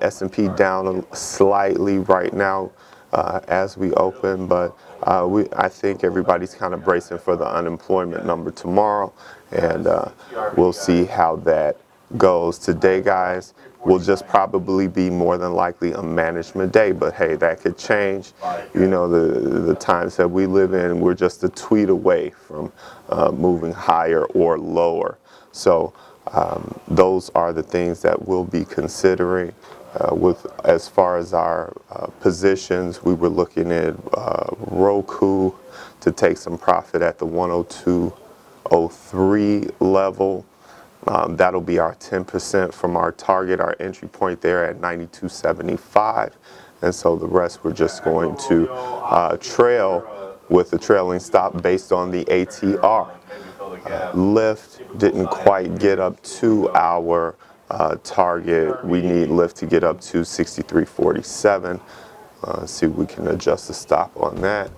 S&P down slightly right now as we open, but I think everybody's kind of bracing for the unemployment number tomorrow, and we'll see how that goes. Today, guys, will just probably be more than likely a management day, but hey, that could change. You know, the times that we live in, we're just a tweet away from moving higher or lower. So those are the things that we'll be considering. With as far as our positions, we were looking at Roku to take some profit at the 102.03 level. That'll be our 10% from our target, our entry point there at 92.75. And so the rest we're just going to trail with a trailing stop based on the ATR. Lift didn't quite get up to our target. We need lift to get up to 63.47. See if we can adjust the stop on that.